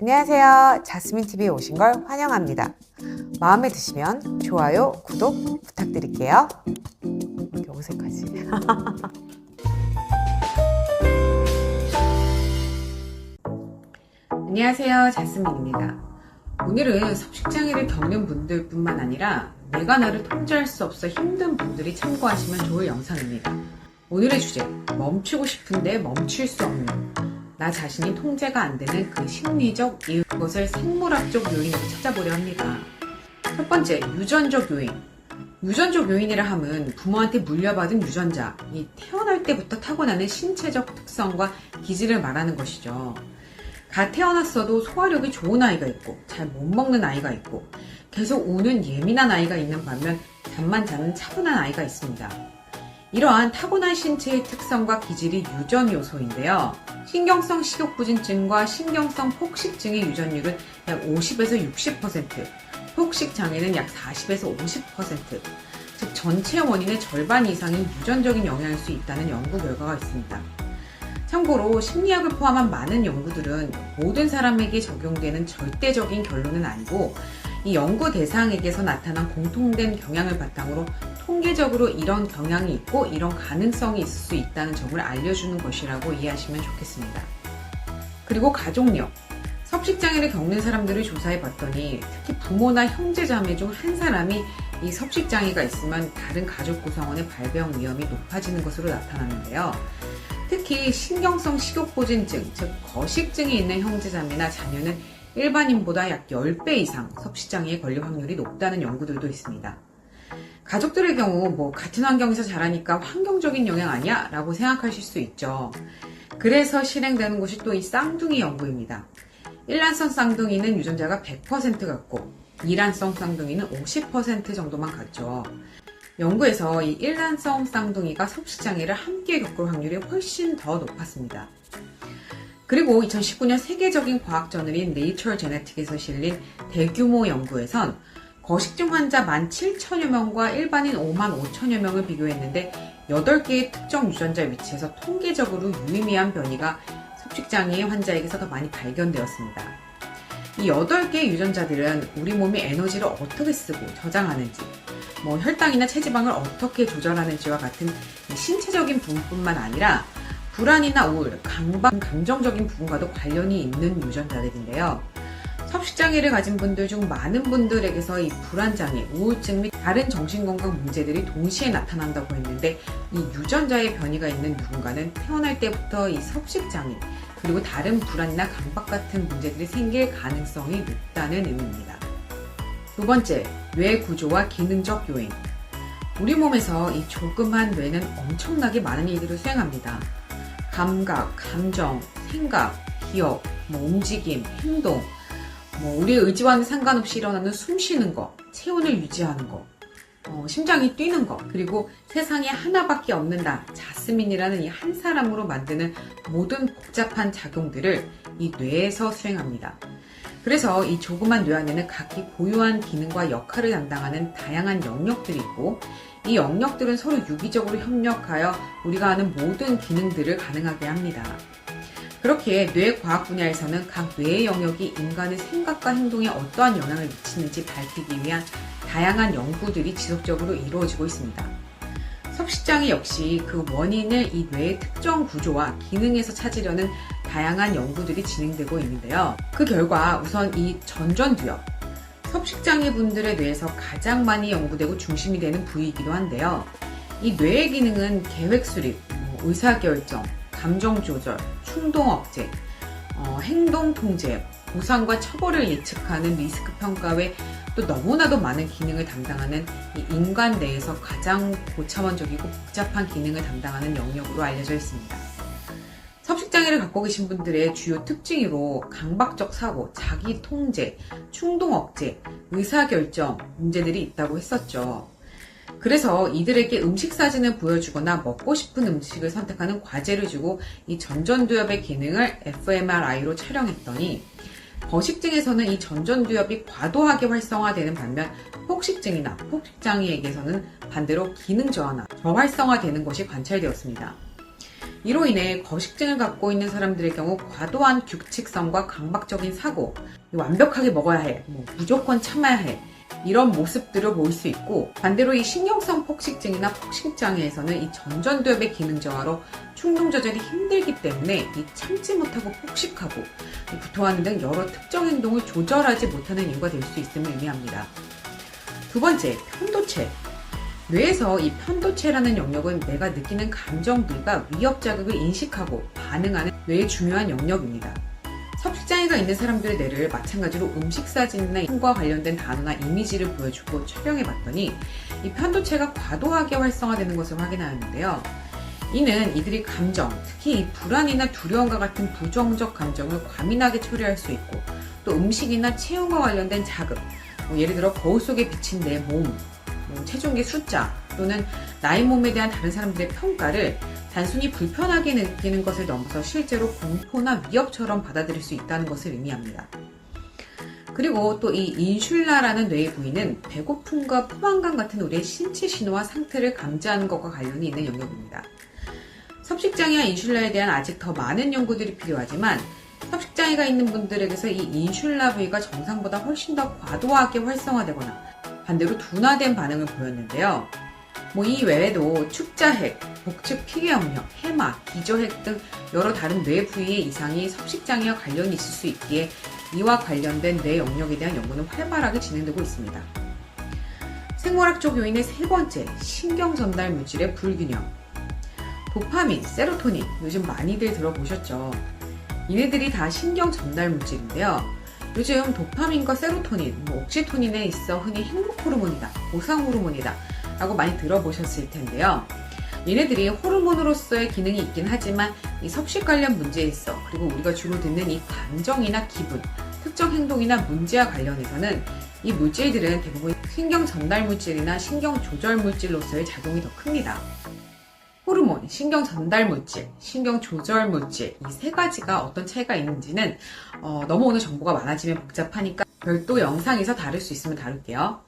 안녕하세요. 자스민TV에 오신 걸 환영합니다. 마음에 드시면 좋아요, 구독 부탁드릴게요. 이렇게 어색하지? 안녕하세요. 자스민입니다. 오늘은 섭식장애를 겪는 분들뿐만 아니라 내가 나를 통제할 수 없어 힘든 분들이 참고하시면 좋을 영상입니다. 오늘의 주제, 멈추고 싶은데 멈출 수 없는 나 자신이 통제가 안 되는 그 심리적 이유, 그것을 생물학적 요인으로 찾아보려 합니다. 첫 번째, 유전적 요인. 유전적 요인이라 함은 부모한테 물려받은 유전자, 이 태어날 때부터 타고나는 신체적 특성과 기질을 말하는 것이죠. 갓 태어났어도 소화력이 좋은 아이가 있고 잘 못 먹는 아이가 있고 계속 우는 예민한 아이가 있는 반면 잠만 자는 차분한 아이가 있습니다. 이러한 타고난 신체의 특성과 기질이 유전 요소인데요. 신경성 식욕부진증과 신경성 폭식증의 유전율은 약 50에서 60%, 폭식장애는 약 40에서 50%, 즉 전체 원인의 절반 이상이 유전적인 영향일 수 있다는 연구 결과가 있습니다. 참고로 심리학을 포함한 많은 연구들은 모든 사람에게 적용되는 절대적인 결론은 아니고 이 연구 대상에게서 나타난 공통된 경향을 바탕으로 통계적으로 이런 경향이 있고 이런 가능성이 있을 수 있다는 점을 알려주는 것이라고 이해하시면 좋겠습니다. 그리고 가족력. 섭식장애를 겪는 사람들을 조사해 봤더니 특히 부모나 형제자매 중 한 사람이 이 섭식장애가 있으면 다른 가족 구성원의 발병 위험이 높아지는 것으로 나타났는데요. 특히 신경성 식욕부진증, 즉 거식증이 있는 형제자매나 자녀는 일반인보다 약 10배 이상 섭식장애에 걸릴 확률이 높다는 연구들도 있습니다. 가족들의 경우 같은 환경에서 자라니까 환경적인 영향 아니야? 라고 생각하실 수 있죠. 그래서 실행되는 것이 또 이 쌍둥이 연구입니다. 일란성 쌍둥이는 유전자가 100% 같고 이란성 쌍둥이는 50% 정도만 같죠. 연구에서 이 일란성 쌍둥이가 섭식장애를 함께 겪을 확률이 훨씬 더 높았습니다. 그리고 2019년 세계적인 과학 저널인 네이처 제네틱에서 실린 대규모 연구에선 거식증 환자 17,000여 명과 일반인 55,000여 명을 비교했는데 8개의 특정 유전자 위치에서 통계적으로 유의미한 변이가 섭식장애 환자에게서 더 많이 발견되었습니다. 이 8개의 유전자들은 우리 몸이 에너지를 어떻게 쓰고 저장하는지, 혈당이나 체지방을 어떻게 조절하는지와 같은 신체적인 부분뿐만 아니라 불안이나 우울, 강박, 감정적인 부분과도 관련이 있는 유전자들인데요. 섭식장애를 가진 분들 중 많은 분들에게서 이 불안장애, 우울증 및 다른 정신건강 문제들이 동시에 나타난다고 했는데 이 유전자의 변이가 있는 누군가는 태어날 때부터 이 섭식장애, 그리고 다른 불안이나 강박 같은 문제들이 생길 가능성이 높다는 의미입니다. 두 번째, 뇌 구조와 기능적 요인. 우리 몸에서 이 조그만 뇌는 엄청나게 많은 일들을 수행합니다. 감각, 감정, 생각, 기억, 움직임, 행동, 우리의 의지와는 상관없이 일어나는 숨 쉬는 거, 체온을 유지하는 거, 심장이 뛰는 거, 그리고 세상에 하나밖에 없는 나, 자스민이라는 이 한 사람으로 만드는 모든 복잡한 작용들을 이 뇌에서 수행합니다. 그래서 이 조그만 뇌 안에는 각기 고유한 기능과 역할을 담당하는 다양한 영역들이 있고 이 영역들은 서로 유기적으로 협력하여 우리가 하는 모든 기능들을 가능하게 합니다. 그렇게 뇌과학 분야에서는 각 뇌의 영역이 인간의 생각과 행동에 어떠한 영향을 미치는지 밝히기 위한 다양한 연구들이 지속적으로 이루어지고 있습니다. 섭식장애 역시 그 원인을 이 뇌의 특정 구조와 기능에서 찾으려는 다양한 연구들이 진행되고 있는데요. 그 결과 우선 이 전전두엽, 섭식장애 분들의 뇌에서 가장 많이 연구되고 중심이 되는 부위이기도 한데요. 이 뇌의 기능은 계획 수립, 의사결정, 감정 조절, 충동 억제, 행동 통제, 보상과 처벌을 예측하는 리스크 평가 외 또 너무나도 많은 기능을 담당하는 이 인간 뇌에서 가장 고차원적이고 복잡한 기능을 담당하는 영역으로 알려져 있습니다. 섭식장애를 갖고 계신 분들의 주요 특징으로 강박적 사고, 자기 통제, 충동 억제, 의사결정 문제들이 있다고 했었죠. 그래서 이들에게 음식 사진을 보여주거나 먹고 싶은 음식을 선택하는 과제를 주고 이 전전두엽의 기능을 fMRI로 촬영했더니 거식증에서는 이 전전두엽이 과도하게 활성화되는 반면 폭식증이나 폭식장애에게서는 반대로 기능 저하나 저활성화되는 것이 관찰되었습니다. 이로 인해 거식증을 갖고 있는 사람들의 경우 과도한 규칙성과 강박적인 사고, 완벽하게 먹어야 해, 무조건 참아야 해, 이런 모습들을 보일 수 있고, 반대로 이 신경성 폭식증이나 폭식장애에서는 이 전전두엽의 기능 저하로 충동 조절이 힘들기 때문에 이 참지 못하고 폭식하고 구토하는 등 여러 특정 행동을 조절하지 못하는 이유가 될 수 있음을 의미합니다. 두 번째, 편도체. 뇌에서 이 편도체라는 영역은 내가 느끼는 감정 부위가 위협 자극을 인식하고 반응하는 뇌의 중요한 영역입니다. 섭식장애가 있는 사람들의 뇌를 마찬가지로 음식 사진이나 힘과 관련된 단어나 이미지를 보여주고 촬영해봤더니 이 편도체가 과도하게 활성화되는 것을 확인하였는데요. 이는 이들이 감정, 특히 이 불안이나 두려움과 같은 부정적 감정을 과민하게 처리할 수 있고, 또 음식이나 체온과 관련된 자극, 예를 들어 거울 속에 비친 내 몸, 체중계 숫자, 또는 나의 몸에 대한 다른 사람들의 평가를 단순히 불편하게 느끼는 것을 넘어서 실제로 공포나 위협처럼 받아들일 수 있다는 것을 의미합니다. 그리고 또 이 인슐라라는 뇌의 부위는 배고픔과 포만감 같은 우리의 신체 신호와 상태를 감지하는 것과 관련이 있는 영역입니다. 섭식장애와 인슐라에 대한 아직 더 많은 연구들이 필요하지만, 섭식장애가 있는 분들에게서 이 인슐라 부위가 정상보다 훨씬 더 과도하게 활성화되거나 반대로 둔화된 반응을 보였는데요. 이 외에도 축자핵, 복측 피궤염력, 해마, 기저핵 등 여러 다른 뇌 부위의 이상이 섭식장애와 관련이 있을 수 있기에 이와 관련된 뇌 영역에 대한 연구는 활발하게 진행되고 있습니다. 생물학적 요인의 세 번째, 신경 전달 물질의 불균형. 도파민, 세로토닌, 요즘 많이들 들어보셨죠? 이네들이 다 신경 전달 물질인데요. 요즘 도파민과 세로토닌, 옥시토닌에 있어 흔히 행복 호르몬이다, 보상 호르몬이다 라고 많이 들어보셨을 텐데요. 얘네들이 호르몬으로서의 기능이 있긴 하지만 이 섭식 관련 문제에 있어, 그리고 우리가 주로 듣는 이 감정이나 기분, 특정 행동이나 문제와 관련해서는 이 물질들은 대부분 신경 전달 물질이나 신경 조절 물질로서의 작용이 더 큽니다. 호르몬, 신경 전달 물질, 신경 조절 물질, 이 세 가지가 어떤 차이가 있는지는 너무 오늘 정보가 많아지면 복잡하니까 별도 영상에서 다룰 수 있으면 다룰게요.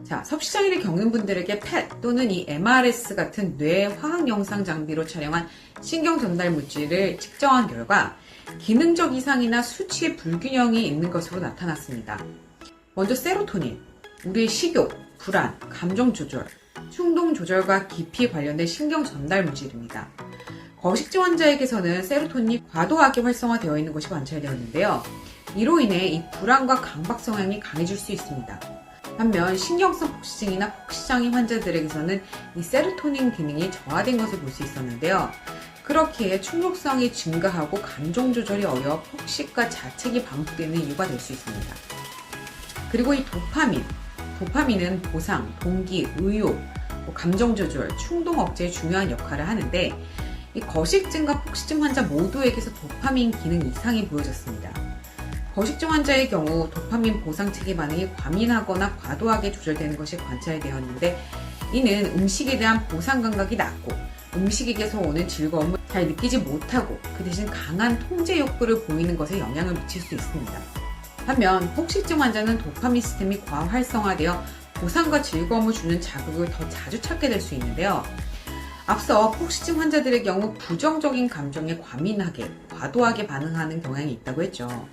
자, 섭식장애를 겪는 분들에게 PET 또는 이 MRS 같은 뇌 화학 영상 장비로 촬영한 신경 전달 물질을 측정한 결과 기능적 이상이나 수치의 불균형이 있는 것으로 나타났습니다. 먼저 세로토닌, 우리의 식욕, 불안, 감정 조절, 충동 조절과 깊이 관련된 신경 전달 물질입니다. 거식증 환자에게서는 세로토닌이 과도하게 활성화되어 있는 것이 관찰되었는데요. 이로 인해 이 불안과 강박 성향이 강해질 수 있습니다. 반면 신경성 폭식증이나 폭식장애 환자들에게서는 이 세로토닌 기능이 저하된 것을 볼 수 있었는데요. 그렇게 충동성이 증가하고 감정 조절이 어려워 폭식과 자책이 반복되는 이유가 될 수 있습니다. 그리고 이 도파민은 보상, 동기, 의욕, 감정 조절, 충동 억제에 중요한 역할을 하는데, 이 거식증과 폭식증 환자 모두에게서 도파민 기능 이상이 보여졌습니다. 거식증 환자의 경우 도파민 보상 체계 반응이 과민하거나 과도하게 조절되는 것이 관찰되었는데, 이는 음식에 대한 보상 감각이 낮고 음식에게서 오는 즐거움을 잘 느끼지 못하고 그 대신 강한 통제 욕구를 보이는 것에 영향을 미칠 수 있습니다. 반면 폭식증 환자는 도파민 시스템이 과활성화되어 보상과 즐거움을 주는 자극을 더 자주 찾게 될 수 있는데요. 앞서 폭식증 환자들의 경우 부정적인 감정에 과민하게, 과도하게 반응하는 경향이 있다고 했죠.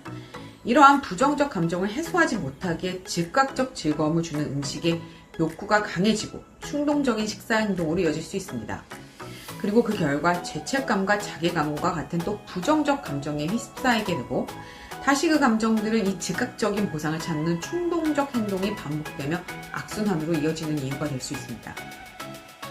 이러한 부정적 감정을 해소하지 못하게 즉각적 즐거움을 주는 음식에 욕구가 강해지고 충동적인 식사 행동으로 이어질 수 있습니다. 그리고 그 결과 죄책감과 자괴감과 같은 또 부정적 감정에 휩싸이게 되고, 다시 그 감정들은 이 즉각적인 보상을 찾는 충동적 행동이 반복되며 악순환으로 이어지는 이유가 될 수 있습니다.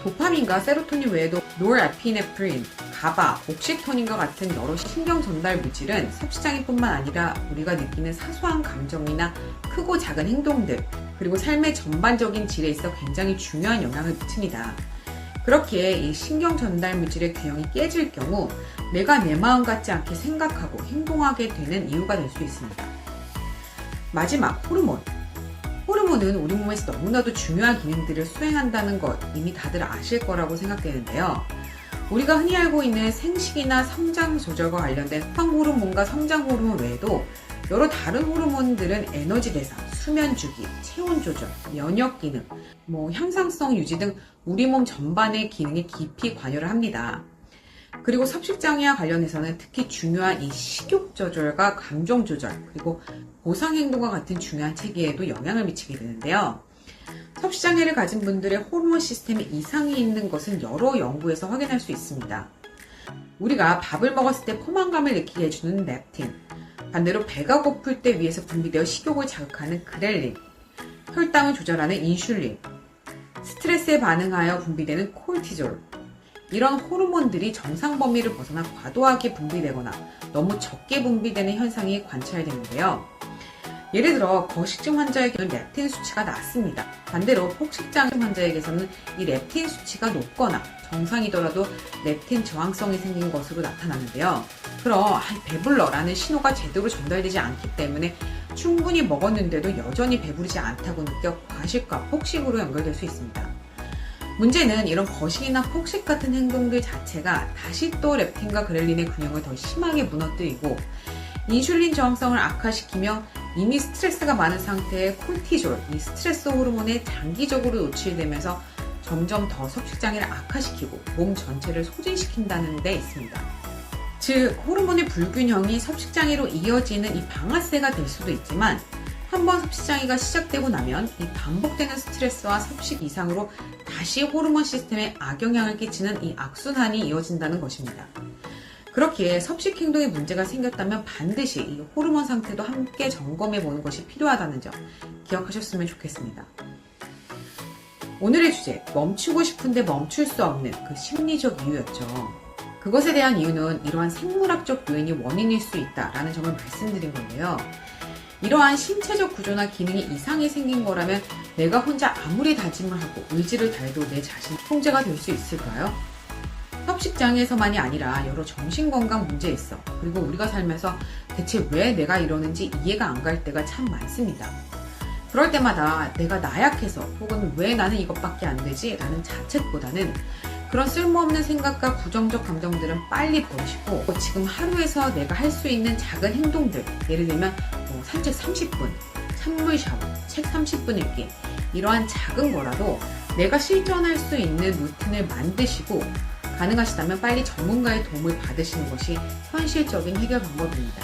도파민과 세로토닌 외에도 노르에피네프린, 가바, 옥시토닌과 같은 여러 신경 전달 물질은 섭식장애뿐만 아니라 우리가 느끼는 사소한 감정이나 크고 작은 행동들, 그리고 삶의 전반적인 질에 있어 굉장히 중요한 영향을 미칩니다. 그렇게 이 신경 전달 물질의 균형이 깨질 경우 내가 내 마음 같지 않게 생각하고 행동하게 되는 이유가 될 수 있습니다. 마지막, 호르몬. 호르몬은 우리 몸에서 너무나도 중요한 기능들을 수행한다는 것 이미 다들 아실 거라고 생각되는데요. 우리가 흔히 알고 있는 생식이나 성장 조절과 관련된 성호르몬과 성장 호르몬 외에도 여러 다른 호르몬들은 에너지 대사, 수면 주기, 체온 조절, 면역 기능, 향상성 유지 등 우리 몸 전반의 기능에 깊이 관여를 합니다. 그리고 섭식장애와 관련해서는 특히 중요한 이 식욕 조절과 감정 조절, 그리고 보상 행동과 같은 중요한 체계에도 영향을 미치게 되는데요. 섭식장애를 가진 분들의 호르몬 시스템에 이상이 있는 것은 여러 연구에서 확인할 수 있습니다. 우리가 밥을 먹었을 때 포만감을 느끼게 해주는 렙틴, 반대로 배가 고플 때 위에서 분비되어 식욕을 자극하는 그렐린, 혈당을 조절하는 인슐린, 스트레스에 반응하여 분비되는 코르티졸, 이런 호르몬들이 정상 범위를 벗어나 과도하게 분비되거나 너무 적게 분비되는 현상이 관찰되는데요. 예를 들어 거식증 환자에게는 렙틴 수치가 낮습니다. 반대로 폭식장 환자에게서는 이 렙틴 수치가 높거나 정상이더라도 렙틴 저항성이 생긴 것으로 나타나는데요. 그럼 배불러라는 신호가 제대로 전달되지 않기 때문에 충분히 먹었는데도 여전히 배부르지 않다고 느껴 과식과 폭식으로 연결될 수 있습니다. 문제는 이런 거식이나 폭식 같은 행동들 자체가 다시 또 렙틴과 그렐린의 균형을 더 심하게 무너뜨리고 인슐린 저항성을 악화시키며 이미 스트레스가 많은 상태의 콜티졸, 이 스트레스 호르몬에 장기적으로 노출되면서 점점 더 섭식장애를 악화시키고 몸 전체를 소진시킨다는 데 있습니다. 즉, 호르몬의 불균형이 섭식장애로 이어지는 이 방아쇠가 될 수도 있지만 한번 섭식장애가 시작되고 나면 이 반복되는 스트레스와 섭식 이상으로 다시 호르몬 시스템에 악영향을 끼치는 이 악순환이 이어진다는 것입니다. 그렇기에 섭식 행동에 문제가 생겼다면 반드시 이 호르몬 상태도 함께 점검해 보는 것이 필요하다는 점 기억하셨으면 좋겠습니다. 오늘의 주제, 멈추고 싶은데 멈출 수 없는 그 심리적 이유였죠. 그것에 대한 이유는 이러한 생물학적 요인이 원인일 수 있다라는 점을 말씀드린 건데요. 이러한 신체적 구조나 기능이 이상이 생긴 거라면 내가 혼자 아무리 다짐을 하고 의지를 다해도 내 자신 통제가 될 수 있을까요? 섭식장애에서만이 아니라 여러 정신건강 문제에 있어. 그리고 우리가 살면서 대체 왜 내가 이러는지 이해가 안 갈 때가 참 많습니다. 그럴 때마다 내가 나약해서 혹은 왜 나는 이것밖에 안 되지? 라는 자책보다는 그런 쓸모없는 생각과 부정적 감정들은 빨리 버리시고 지금 하루에서 내가 할 수 있는 작은 행동들, 예를 들면 산책 30분, 찬물 샤워, 책 30분 읽기, 이러한 작은 거라도 내가 실천할 수 있는 루틴을 만드시고 가능하시다면 빨리 전문가의 도움을 받으시는 것이 현실적인 해결 방법입니다.